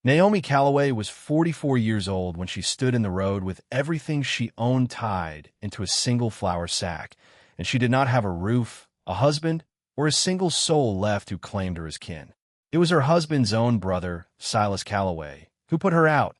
Naomi Calloway was 44 years old when she stood in the road with everything she owned tied into a single flour sack, and she did not have a roof, a husband, or a single soul left who claimed her as kin. It was her husband's own brother, Silas Calloway, who put her out,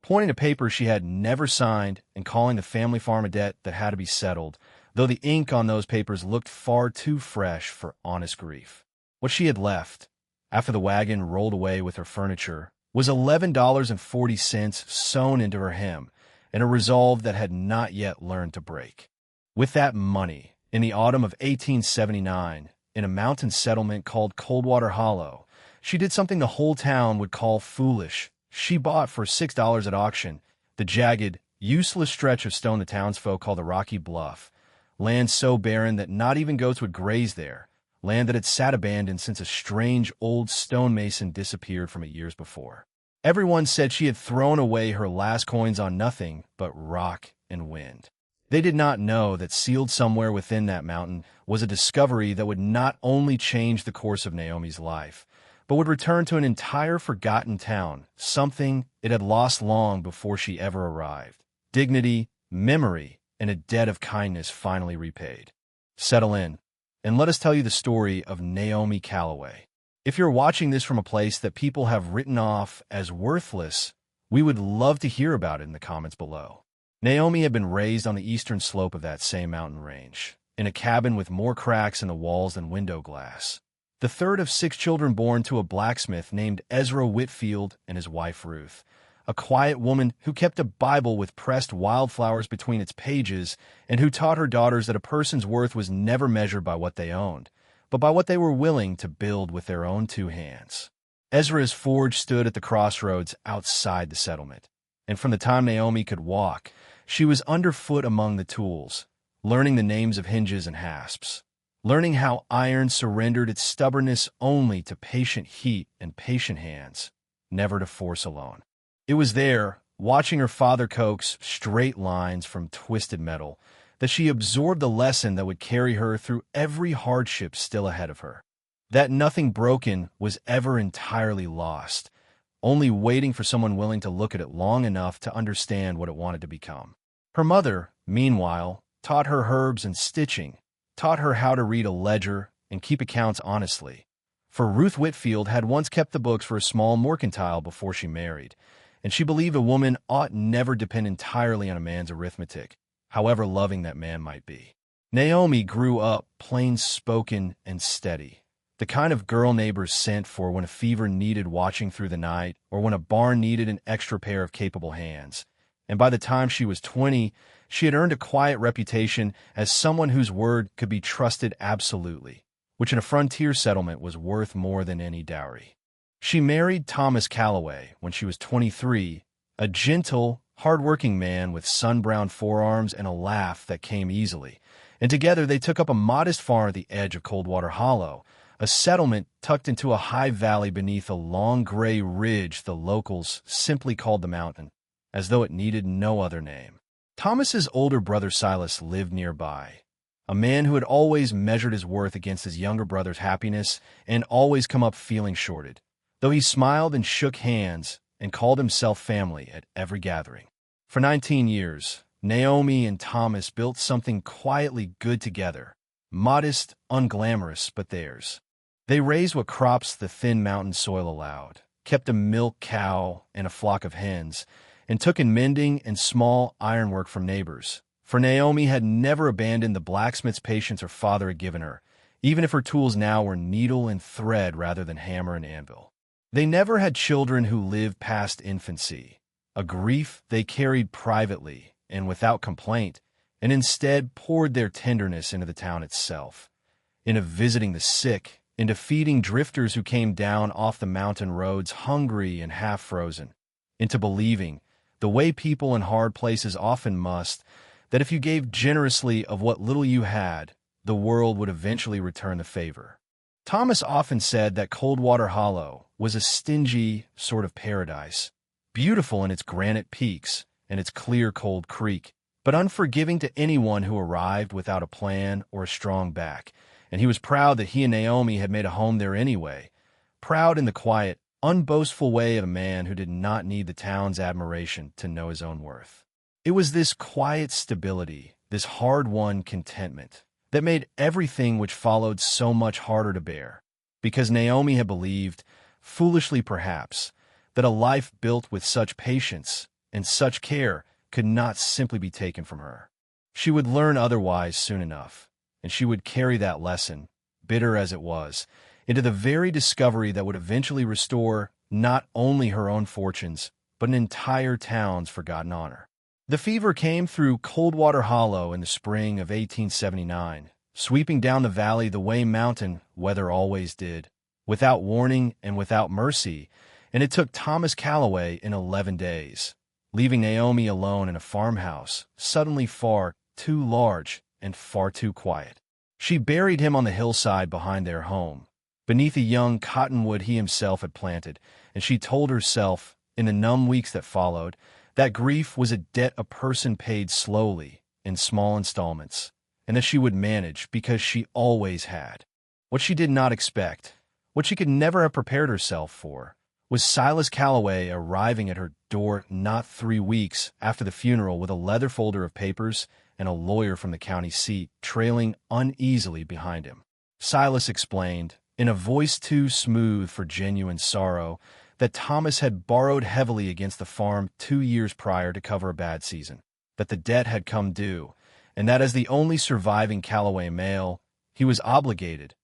pointing to papers she had never signed and calling the family farm a debt that had to be settled, though the ink on those papers looked far too fresh for honest grief. What she had left, after the wagon rolled away with her furniture, was $11.40 sewn into her hem, and a resolve that had not yet learned to break. With that money, in the autumn of 1879, in a mountain settlement called Coldwater Hollow, she did something the whole town would call foolish. She bought for $6 at auction the jagged, useless stretch of stone the townsfolk call the Rocky Bluff, land so barren that not even goats would graze there, land that had sat abandoned since a strange old stonemason disappeared from it years before. Everyone said she had thrown away her last coins on nothing but rock and wind. They did not know that sealed somewhere within that mountain was a discovery that would not only change the course of Naomi's life, but would return to an entire forgotten town, something it had lost long before she ever arrived. Dignity, memory, and a debt of kindness finally repaid. Settle in, and let us tell you the story of Naomi Calloway. If you're watching this from a place that people have written off as worthless, we would love to hear about it in the comments below. Naomi had been raised on the eastern slope of that same mountain range, in a cabin with more cracks in the walls than window glass. The third of 6 children born to a blacksmith named Ezra Whitfield and his wife Ruth, a quiet woman who kept a Bible with pressed wildflowers between its pages and who taught her daughters that a person's worth was never measured by what they owned, but by what they were willing to build with their own 2 hands. Ezra's forge stood at the crossroads outside the settlement, and from the time Naomi could walk, she was underfoot among the tools, learning the names of hinges and hasps, learning how iron surrendered its stubbornness only to patient heat and patient hands, never to force alone. It was there, watching her father coax straight lines from twisted metal, that she absorbed the lesson that would carry her through every hardship still ahead of her. That nothing broken was ever entirely lost, only waiting for someone willing to look at it long enough to understand what it wanted to become. Her mother, meanwhile, taught her herbs and stitching, taught her how to read a ledger and keep accounts honestly. For Ruth Whitfield had once kept the books for a small mercantile before she married, and she believed a woman ought never depend entirely on a man's arithmetic, however loving that man might be. Naomi grew up plain-spoken and steady, the kind of girl neighbors sent for when a fever needed watching through the night or when a barn needed an extra pair of capable hands. And by the time she was 20, she had earned a quiet reputation as someone whose word could be trusted absolutely, which in a frontier settlement was worth more than any dowry. She married Thomas Calloway when she was 23, a gentle, hard-working man with sun-browned forearms and a laugh that came easily, and together they took up a modest farm at the edge of Coldwater Hollow, a settlement tucked into a high valley beneath a long gray ridge the locals simply called the mountain, as though it needed no other name. Thomas's older brother Silas lived nearby, a man who had always measured his worth against his younger brother's happiness and always come up feeling shorted, though he smiled and shook hands and called himself family at every gathering. For 19 years, Naomi and Thomas built something quietly good together, modest, unglamorous, but theirs. They raised what crops the thin mountain soil allowed, kept a milk cow and a flock of hens, and took in mending and small ironwork from neighbors. For Naomi had never abandoned the blacksmith's patience her father had given her, even if her tools now were needle and thread rather than hammer and anvil. They never had children who lived past infancy, a grief they carried privately and without complaint, and instead poured their tenderness into the town itself, into visiting the sick, into feeding drifters who came down off the mountain roads hungry and half-frozen, into believing, the way people in hard places often must, that if you gave generously of what little you had, the world would eventually return the favor. Thomas often said that Coldwater Hollow was a stingy sort of paradise, beautiful in its granite peaks and its clear, cold creek, but unforgiving to anyone who arrived without a plan or a strong back, and he was proud that he and Naomi had made a home there anyway, proud in the quiet, unboastful way of a man who did not need the town's admiration to know his own worth. It was this quiet stability, this hard-won contentment, that made everything which followed so much harder to bear, because Naomi had believed, foolishly perhaps, that a life built with such patience and such care could not simply be taken from her. She would learn otherwise soon enough, and she would carry that lesson, bitter as it was, into the very discovery that would eventually restore not only her own fortunes, but an entire town's forgotten honor. The fever came through Coldwater Hollow in the spring of 1879, sweeping down the valley the way mountain weather always did, without warning and without mercy, and it took Thomas Calloway in 11 days, leaving Naomi alone in a farmhouse, suddenly far too large and far too quiet. She buried him on the hillside behind their home, beneath a young cottonwood he himself had planted, and she told herself, in the numb weeks that followed, that grief was a debt a person paid slowly, in small installments, and that she would manage because she always had. What she did not expect, what she could never have prepared herself for, was Silas Calloway arriving at her door not 3 weeks after the funeral with a leather folder of papers and a lawyer from the county seat trailing uneasily behind him. Silas explained, in a voice too smooth for genuine sorrow, that Thomas had borrowed heavily against the farm 2 years prior to cover a bad season, that the debt had come due, and that as the only surviving Calloway male, he was obligated,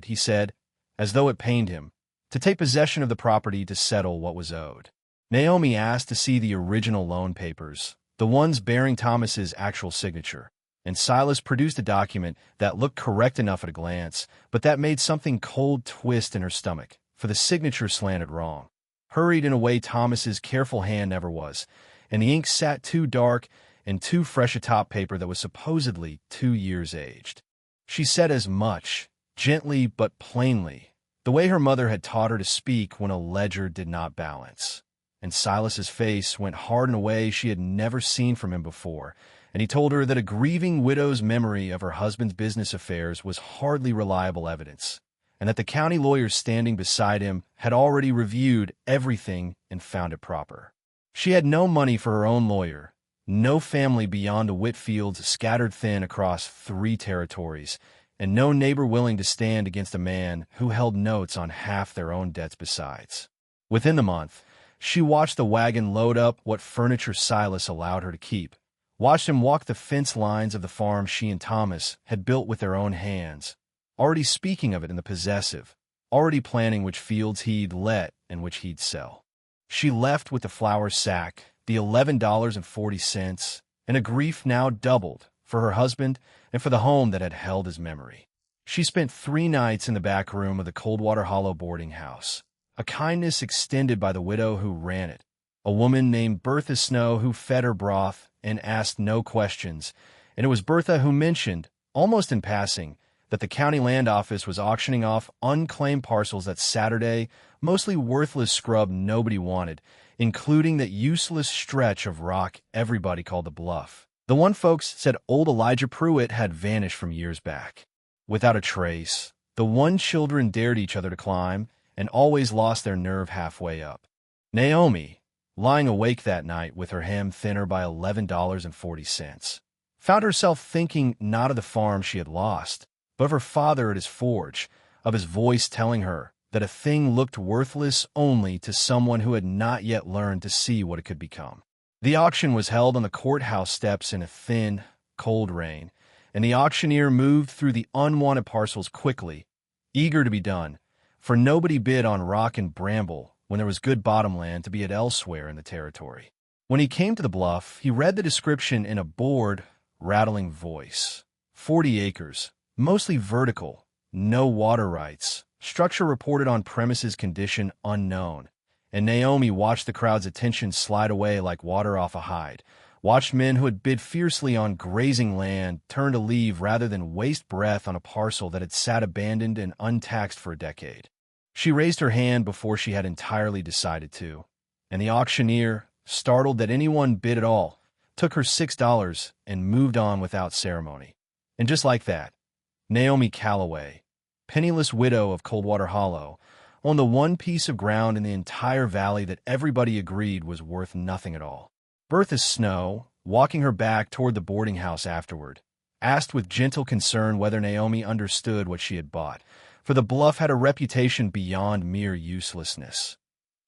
he said, as though it pained him, to take possession of the property to settle what was owed. Naomi asked to see the original loan papers, the ones bearing Thomas's actual signature, and Silas produced a document that looked correct enough at a glance, but that made something cold twist in her stomach, for the signature slanted wrong, hurried in a way Thomas's careful hand never was, and the ink sat too dark and too fresh atop paper that was supposedly 2 years aged. She said as much, gently but plainly, the way her mother had taught her to speak when a ledger did not balance. And Silas's face went hard in a way she had never seen from him before, and he told her that a grieving widow's memory of her husband's business affairs was hardly reliable evidence, and that the county lawyer standing beside him had already reviewed everything and found it proper. She had no money for her own lawyer, no family beyond the Whitfields scattered thin across 3 territories, and no neighbor willing to stand against a man who held notes on half their own debts besides. Within the month, she watched the wagon load up what furniture Silas allowed her to keep, watched him walk the fence lines of the farm she and Thomas had built with their own hands, already speaking of it in the possessive, already planning which fields he'd let and which he'd sell. She left with the flour sack, the $11.40, and a grief now doubled for her husband and for the home that had held his memory. She spent 3 nights in the back room of the Coldwater Hollow boarding house, a kindness extended by the widow who ran it, a woman named Bertha Snow who fed her broth and asked no questions, and it was Bertha who mentioned, almost in passing, that the county land office was auctioning off unclaimed parcels that Saturday, mostly worthless scrub nobody wanted, including that useless stretch of rock everybody called the Bluff. The one folks said old Elijah Pruitt had vanished from years back. Without a trace, the one children dared each other to climb and always lost their nerve halfway up. Naomi, lying awake that night with her hem thinner by $11.40, found herself thinking not of the farm she had lost, but of her father at his forge, of his voice telling her that a thing looked worthless only to someone who had not yet learned to see what it could become. The auction was held on the courthouse steps in a thin, cold rain, and the auctioneer moved through the unwanted parcels quickly, eager to be done, for nobody bid on rock and bramble when there was good bottomland to be at elsewhere in the territory. When he came to the Bluff, he read the description in a bored, rattling voice. 40 acres, mostly vertical, no water rights, structure reported on premises condition unknown, and Naomi watched the crowd's attention slide away like water off a hide, watched men who had bid fiercely on grazing land turn to leave rather than waste breath on a parcel that had sat abandoned and untaxed for a decade. She raised her hand before she had entirely decided to, and the auctioneer, startled that anyone bid at all, took her $6 and moved on without ceremony. And just like that, Naomi Calloway, penniless widow of Coldwater Hollow, on the one piece of ground in the entire valley that everybody agreed was worth nothing at all. Bertha Snow, walking her back toward the boarding house afterward, asked with gentle concern whether Naomi understood what she had bought, for the Bluff had a reputation beyond mere uselessness.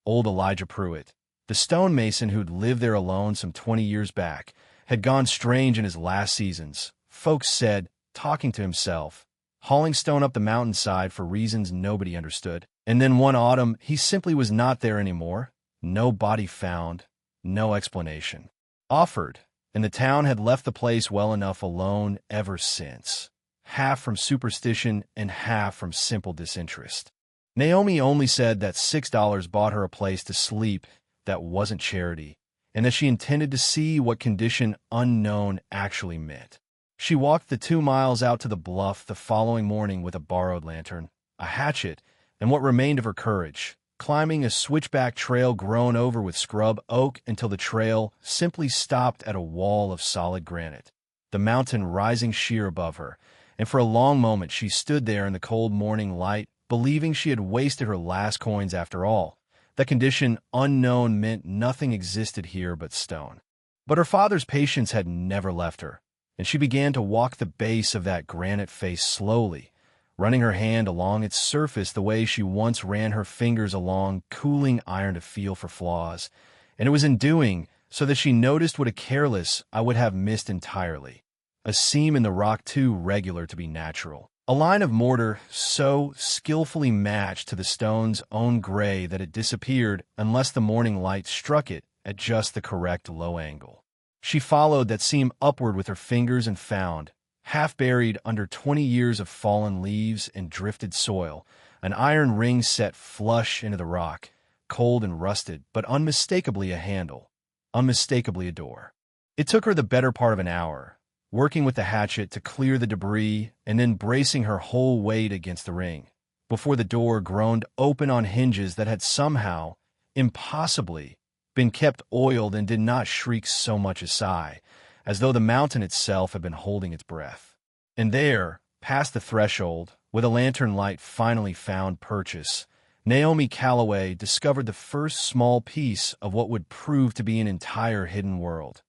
Old Elijah Pruitt, the stonemason who'd lived there alone some 20 years back, had gone strange in his last seasons, folks said, talking to himself, hauling stone up the mountainside for reasons nobody understood. And then one autumn, he simply was not there anymore. No body found, no explanation offered, and the town had left the place well enough alone ever since, half from superstition and half from simple disinterest. Naomi only said that $6 bought her a place to sleep that wasn't charity, and that she intended to see what condition unknown actually meant. She walked the 2 miles out to the Bluff the following morning with a borrowed lantern, a hatchet, and what remained of her courage, climbing a switchback trail grown over with scrub oak until the trail simply stopped at a wall of solid granite, the mountain rising sheer above her, and for a long moment she stood there in the cold morning light, believing she had wasted her last coins after all. That condition unknown meant nothing existed here but stone. But her father's patience had never left her, and she began to walk the base of that granite face slowly, running her hand along its surface the way she once ran her fingers along cooling iron to feel for flaws, and it was in doing so that she noticed what a careless I would have missed entirely, a seam in the rock too regular to be natural, a line of mortar so skillfully matched to the stone's own gray that it disappeared unless the morning light struck it at just the correct low angle. She followed that seam upward with her fingers and found, half buried under 20 years of fallen leaves and drifted soil, an iron ring set flush into the rock, cold and rusted, but unmistakably a handle, unmistakably a door. It took her the better part of an hour, working with the hatchet to clear the debris and then bracing her whole weight against the ring, before the door groaned open on hinges that had somehow, impossibly, been kept oiled and did not shriek so much as sigh, as though the mountain itself had been holding its breath. And there, past the threshold, with a lantern light finally found purchase, Naomi Calloway discovered the first small piece of what would prove to be an entire hidden world.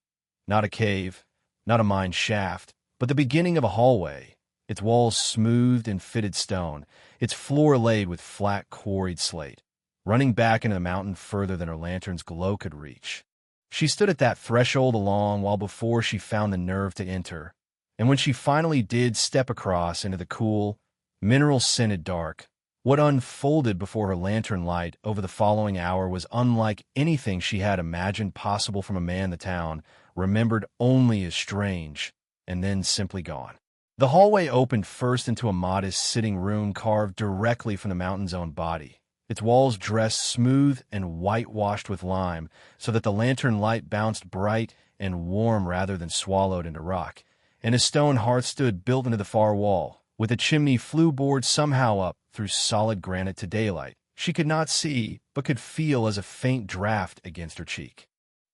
Not a cave, not a mine shaft, but the beginning of a hallway, its walls smoothed in fitted stone, its floor laid with flat quarried slate, running back into the mountain further than her lantern's glow could reach. She stood at that threshold a long while before she found the nerve to enter, and when she finally did step across into the cool, mineral-scented dark, what unfolded before her lantern light over the following hour was unlike anything she had imagined possible from a man the town remembered only as strange, and then simply gone. The hallway opened first into a modest sitting room carved directly from the mountain's own body, its walls dressed smooth and whitewashed with lime so that the lantern light bounced bright and warm rather than swallowed into rock, and a stone hearth stood built into the far wall, with a chimney flue bored somehow up through solid granite to daylight she could not see but could feel as a faint draft against her cheek.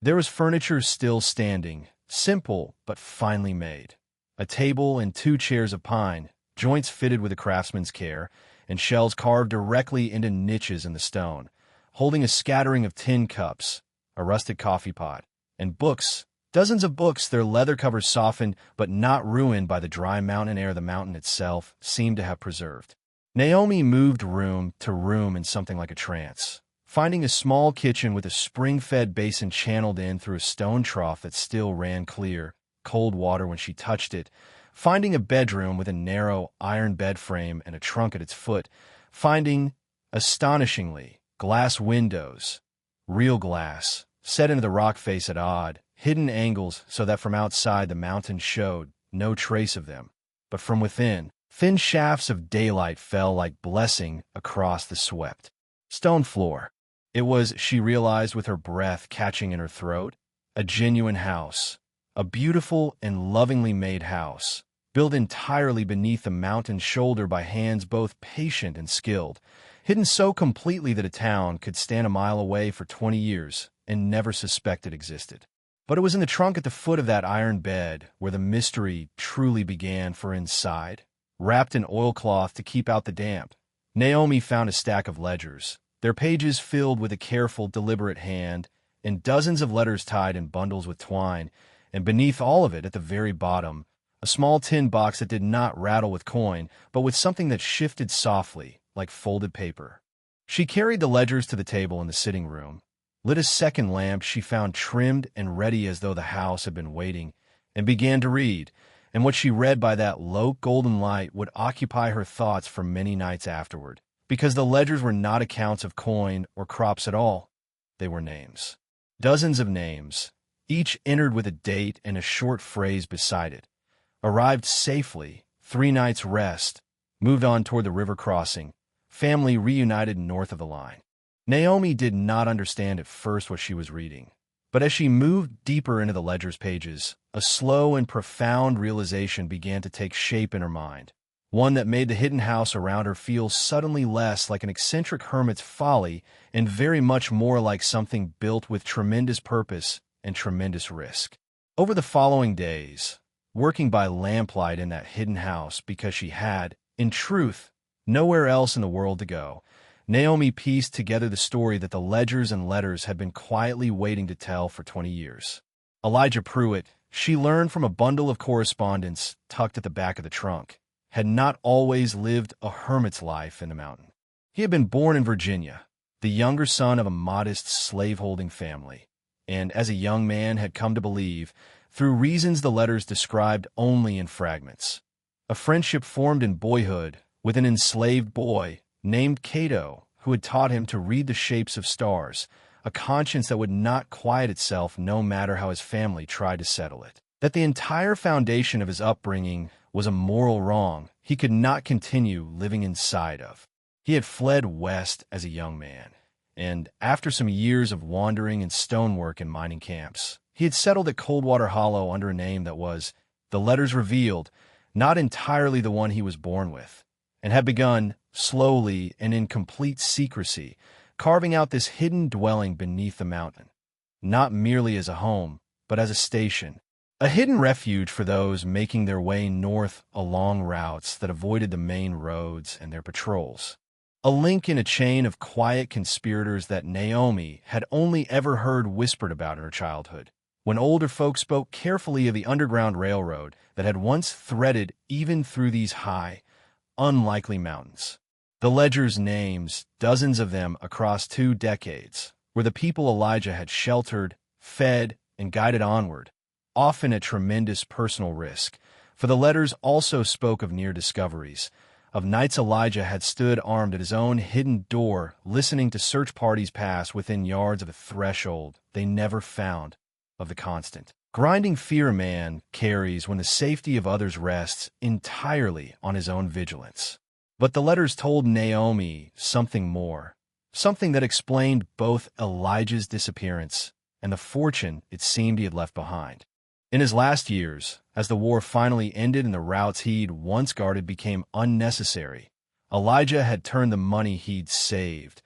There was furniture still standing, simple but finely made, a table and 2 chairs of pine, joints fitted with a craftsman's care, and shelves carved directly into niches in the stone, holding a scattering of tin cups, a rusted coffee pot, and books, dozens of books, their leather covers softened but not ruined by the dry mountain air the mountain itself seemed to have preserved. Naomi moved room to room in something like a trance, finding a small kitchen with a spring-fed basin channeled in through a stone trough that still ran clear, cold water when she touched it, finding a bedroom with a narrow iron bed frame and a trunk at its foot, finding, astonishingly, glass windows, real glass, set into the rock face at odd, hidden angles so that from outside the mountain showed no trace of them, but from within, thin shafts of daylight fell like blessing across the swept stone floor. It was, she realized with her breath catching in her throat, a genuine house, a beautiful and lovingly made house, built entirely beneath the mountain's shoulder by hands both patient and skilled, hidden so completely that a town could stand a mile away for 20 years and never suspect it existed. But it was in the trunk at the foot of that iron bed where the mystery truly began, for inside, wrapped in oilcloth to keep out the damp, Naomi found a stack of ledgers, their pages filled with a careful, deliberate hand, and dozens of letters tied in bundles with twine, and beneath all of it, at the very bottom, a small tin box that did not rattle with coin, but with something that shifted softly, like folded paper. She carried the ledgers to the table in the sitting room, lit a second lamp she found trimmed and ready as though the house had been waiting, and began to read, and what she read by that low golden light would occupy her thoughts for many nights afterward, because the ledgers were not accounts of coin or crops at all. They were names. Dozens of names, each entered with a date and a short phrase beside it. Arrived safely, 3 nights rest, moved on toward the river crossing, family reunited north of the line. Naomi did not understand at first what she was reading, but as she moved deeper into the ledger's pages, a slow and profound realization began to take shape in her mind, one that made the hidden house around her feel suddenly less like an eccentric hermit's folly and very much more like something built with tremendous purpose and tremendous risk. Over the following days, working by lamplight in that hidden house because she had, in truth, nowhere else in the world to go, Naomi pieced together the story that the ledgers and letters had been quietly waiting to tell for 20 years. Elijah Pruitt, she learned from a bundle of correspondence tucked at the back of the trunk, had not always lived a hermit's life in the mountain. He had been born in Virginia, the younger son of a modest slaveholding family, and as a young man had come to believe, through reasons the letters described only in fragments, a friendship formed in boyhood with an enslaved boy named Cato, who had taught him to read the shapes of stars, a conscience that would not quiet itself no matter how his family tried to settle it. That the entire foundation of his upbringing was a moral wrong he could not continue living inside of. He had fled west as a young man, and after some years of wandering and stonework in mining camps, he had settled at Coldwater Hollow under a name that was, the letters revealed, not entirely the one he was born with, and had begun, slowly and in complete secrecy, carving out this hidden dwelling beneath the mountain, not merely as a home, but as a station, a hidden refuge for those making their way north along routes that avoided the main roads and their patrols. A link in a chain of quiet conspirators that Naomi had only ever heard whispered about in her childhood, when older folk spoke carefully of the Underground Railroad that had once threaded even through these high, unlikely mountains. The ledger's names, dozens of them across 2 decades, were the people Elijah had sheltered, fed, and guided onward, often at tremendous personal risk, for the letters also spoke of near discoveries, of nights Elijah had stood armed at his own hidden door, listening to search parties pass within yards of a threshold they never found, of the constant, grinding fear a man carries when the safety of others rests entirely on his own vigilance. But the letters told Naomi something more, something that explained both Elijah's disappearance and the fortune it seemed he had left behind. In his last years, as the war finally ended and the routes he'd once guarded became unnecessary, Elijah had turned the money he'd saved,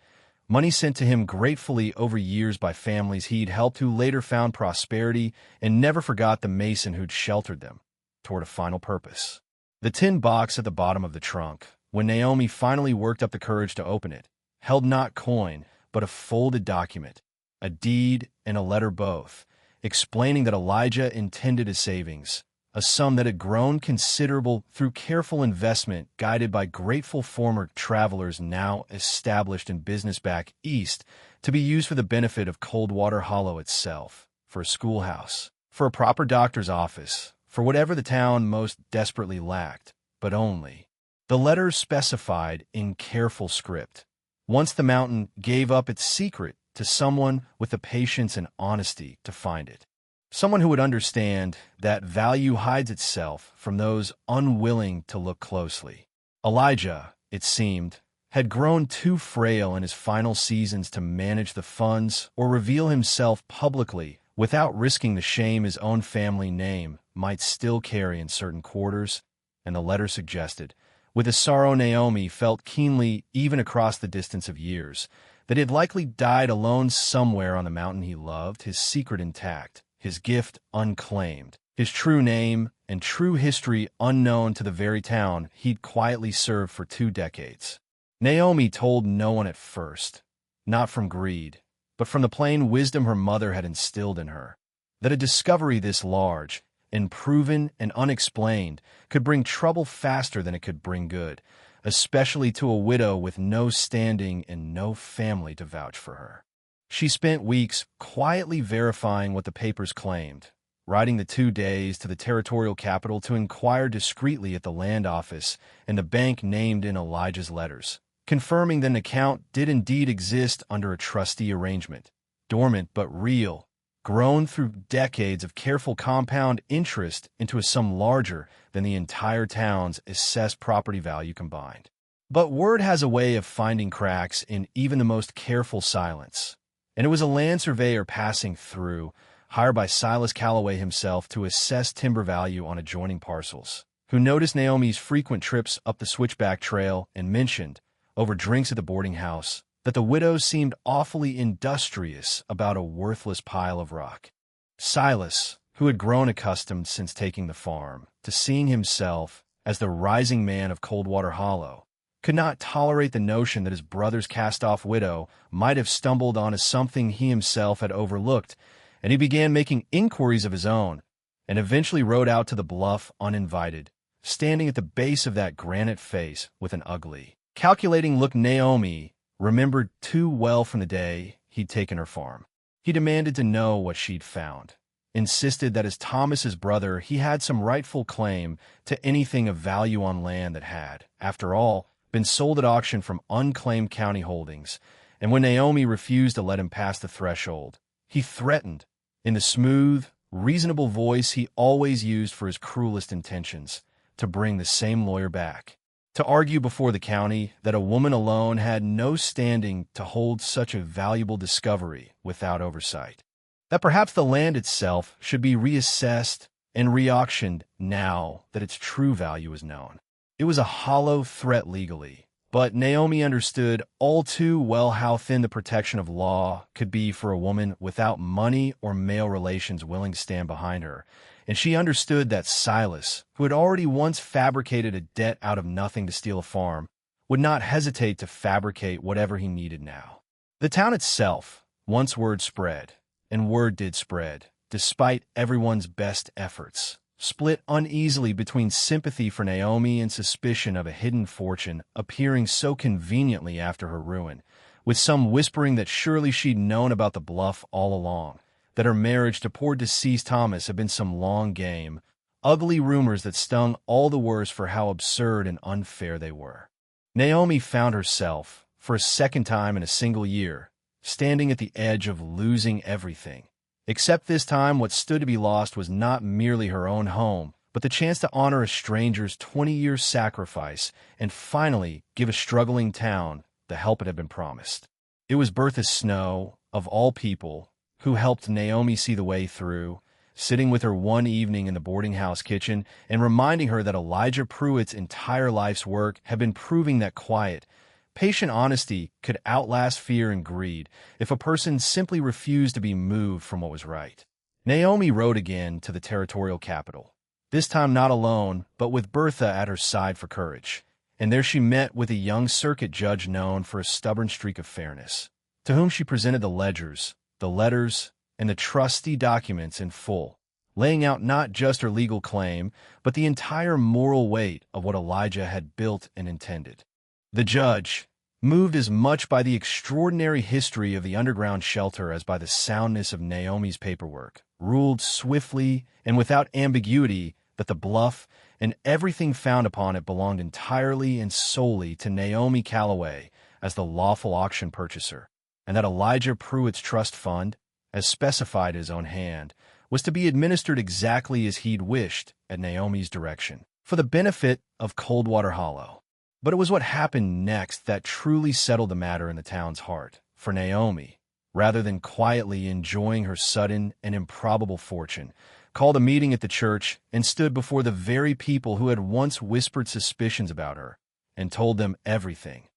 money sent to him gratefully over years by families he'd helped who later found prosperity and never forgot the mason who'd sheltered them, toward a final purpose. The tin box at the bottom of the trunk, when Naomi finally worked up the courage to open it, held not coin, but a folded document, a deed and a letter both, explaining that Elijah intended his savings, a sum that had grown considerable through careful investment guided by grateful former travelers now established in business back east, to be used for the benefit of Coldwater Hollow itself, for a schoolhouse, for a proper doctor's office, for whatever the town most desperately lacked, but only. The letters specified in careful script. Once the mountain gave up its secret to someone with the patience and honesty to find it. Someone who would understand that value hides itself from those unwilling to look closely. Elijah, it seemed, had grown too frail in his final seasons to manage the funds or reveal himself publicly without risking the shame his own family name might still carry in certain quarters, and the letter suggested, with a sorrow Naomi felt keenly even across the distance of years, that he had likely died alone somewhere on the mountain he loved, his secret intact, his gift unclaimed, his true name and true history unknown to the very town he'd quietly served for 2 decades. Naomi told no one at first, not from greed, but from the plain wisdom her mother had instilled in her, that a discovery this large, unproven and unexplained, could bring trouble faster than it could bring good, especially to a widow with no standing and no family to vouch for her. She spent weeks quietly verifying what the papers claimed, riding the 2 days to the territorial capital to inquire discreetly at the land office and the bank named in Elijah's letters, confirming that an account did indeed exist under a trustee arrangement, dormant but real, grown through decades of careful compound interest into a sum larger than the entire town's assessed property value combined. But word has a way of finding cracks in even the most careful silence, and it was a land surveyor passing through, hired by Silas Calloway himself to assess timber value on adjoining parcels, who noticed Naomi's frequent trips up the switchback trail and mentioned, over drinks at the boarding house, that the widow seemed awfully industrious about a worthless pile of rock. Silas, who had grown accustomed since taking the farm to seeing himself as the rising man of Coldwater Hollow, could not tolerate the notion that his brother's cast-off widow might have stumbled on something he himself had overlooked, and he began making inquiries of his own, and eventually rode out to the bluff uninvited, standing at the base of that granite face with an ugly, calculating look Naomi remembered too well from the day he'd taken her farm. He demanded to know what she'd found, insisted that as Thomas's brother he had some rightful claim to anything of value on land that had, after all, been sold at auction from unclaimed county holdings, and when Naomi refused to let him pass the threshold, he threatened, in the smooth, reasonable voice he always used for his cruelest intentions, to bring the same lawyer back, to argue before the county that a woman alone had no standing to hold such a valuable discovery without oversight, that perhaps the land itself should be reassessed and re-auctioned now that its true value was known. It was a hollow threat legally, but Naomi understood all too well how thin the protection of law could be for a woman without money or male relations willing to stand behind her, and she understood that Silas, who had already once fabricated a debt out of nothing to steal a farm, would not hesitate to fabricate whatever he needed now. The town itself, once word spread, and word did spread, despite everyone's best efforts, split uneasily between sympathy for Naomi and suspicion of a hidden fortune appearing so conveniently after her ruin, with some whispering that surely she'd known about the bluff all along, that her marriage to poor deceased Thomas had been some long game, ugly rumors that stung all the worse for how absurd and unfair they were. Naomi found herself, for a second time in a single year, standing at the edge of losing everything. Except this time what stood to be lost was not merely her own home, but the chance to honor a stranger's 20-year sacrifice and finally give a struggling town the help it had been promised. It was Bertha Snow, of all people, who helped Naomi see the way through, sitting with her one evening in the boarding house kitchen and reminding her that Elijah Pruitt's entire life's work had been proving that quiet, patient honesty could outlast fear and greed if a person simply refused to be moved from what was right. Naomi rode again to the territorial capital, this time not alone, but with Bertha at her side for courage, and there she met with a young circuit judge known for a stubborn streak of fairness, to whom she presented the ledgers, the letters, and the trustee documents in full, laying out not just her legal claim, but the entire moral weight of what Elijah had built and intended. The judge, moved as much by the extraordinary history of the underground shelter as by the soundness of Naomi's paperwork, ruled swiftly and without ambiguity that the bluff and everything found upon it belonged entirely and solely to Naomi Calloway as the lawful auction purchaser, and that Elijah Pruitt's trust fund, as specified in his own hand, was to be administered exactly as he'd wished at Naomi's direction, for the benefit of Coldwater Hollow. But it was what happened next that truly settled the matter in the town's heart, for Naomi, rather than quietly enjoying her sudden and improbable fortune, called a meeting at the church and stood before the very people who had once whispered suspicions about her, and told them everything.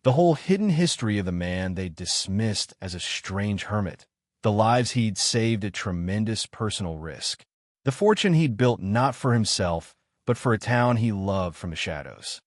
The whole hidden history of the man they'd dismissed as a strange hermit, the lives he'd saved at tremendous personal risk, the fortune he'd built not for himself, but for a town he loved from the shadows.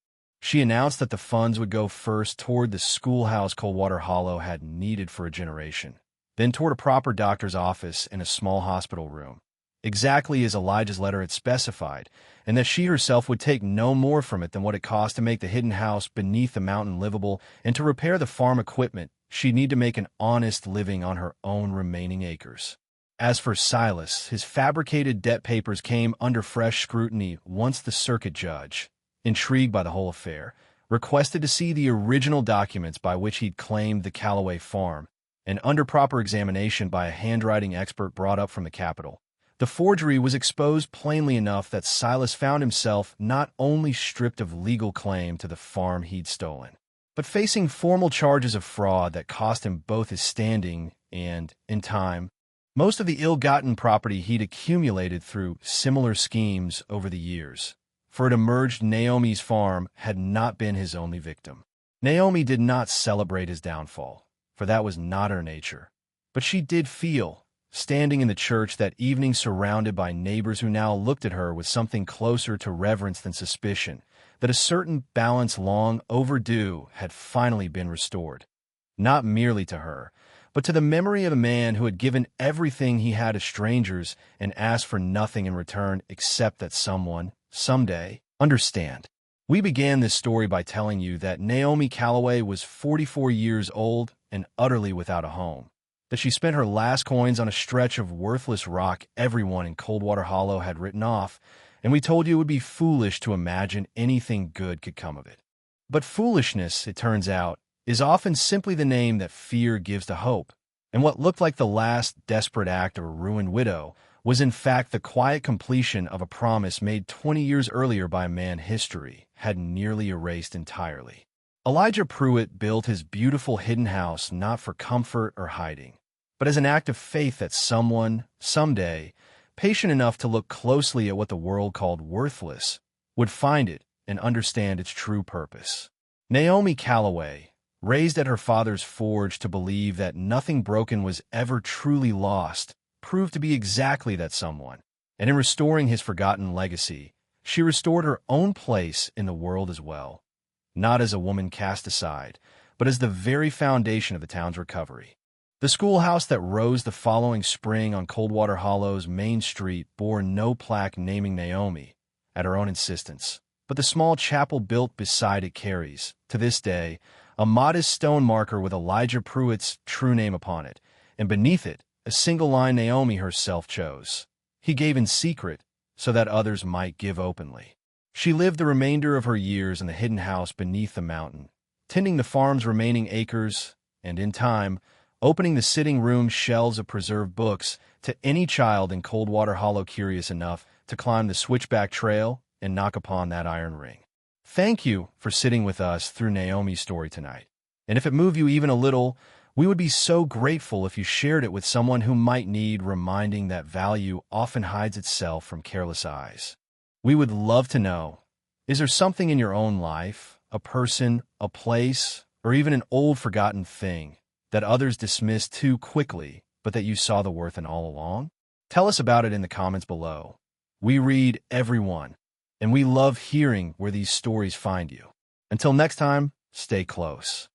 She announced that the funds would go first toward the schoolhouse Coldwater Hollow had needed for a generation, then toward a proper doctor's office and a small hospital room, exactly as Elijah's letter had specified, and that she herself would take no more from it than what it cost to make the hidden house beneath the mountain livable, and to repair the farm equipment she'd need to make an honest living on her own remaining acres. As for Silas, his fabricated debt papers came under fresh scrutiny once the circuit judge, intrigued by the whole affair, requested to see the original documents by which he'd claimed the Callaway farm, and under proper examination by a handwriting expert brought up from the Capitol, the forgery was exposed plainly enough that Silas found himself not only stripped of legal claim to the farm he'd stolen, but facing formal charges of fraud that cost him both his standing and, in time, most of the ill-gotten property he'd accumulated through similar schemes over the years. For it emerged Naomi's farm had not been his only victim. Naomi did not celebrate his downfall, for that was not her nature. But she did feel, standing in the church that evening surrounded by neighbors who now looked at her with something closer to reverence than suspicion, that a certain balance long overdue had finally been restored. Not merely to her, but to the memory of a man who had given everything he had to strangers and asked for nothing in return except that someone, someday, understand. We began this story by telling you that Naomi Callaway was 44 years old and utterly without a home, that she spent her last coins on a stretch of worthless rock everyone in Coldwater Hollow had written off, and we told you it would be foolish to imagine anything good could come of it. But foolishness, it turns out, is often simply the name that fear gives to hope, and what looked like the last desperate act of a ruined widow was in fact the quiet completion of a promise made 20 years earlier by a man history had nearly erased entirely. Elijah Pruitt built his beautiful hidden house not for comfort or hiding, but as an act of faith that someone, someday, patient enough to look closely at what the world called worthless, would find it and understand its true purpose. Naomi Callaway, raised at her father's forge to believe that nothing broken was ever truly lost, proved to be exactly that someone, and in restoring his forgotten legacy, she restored her own place in the world as well, not as a woman cast aside, but as the very foundation of the town's recovery. The schoolhouse that rose the following spring on Coldwater Hollow's main street bore no plaque naming Naomi, at her own insistence, but the small chapel built beside it carries, to this day, a modest stone marker with Elijah Pruitt's true name upon it, and beneath it, a single line Naomi herself chose. He gave in secret, so that others might give openly. She lived the remainder of her years in the hidden house beneath the mountain, tending the farm's remaining acres, and in time, opening the sitting room shelves of preserved books to any child in Coldwater Hollow curious enough to climb the switchback trail and knock upon that iron ring. Thank you for sitting with us through Naomi's story tonight. And if it moved you even a little, we would be so grateful if you shared it with someone who might need reminding that value often hides itself from careless eyes. We would love to know, is there something in your own life, a person, a place, or even an old forgotten thing that others dismiss too quickly, but that you saw the worth in all along? Tell us about it in the comments below. We read every one, and we love hearing where these stories find you. Until next time, stay close.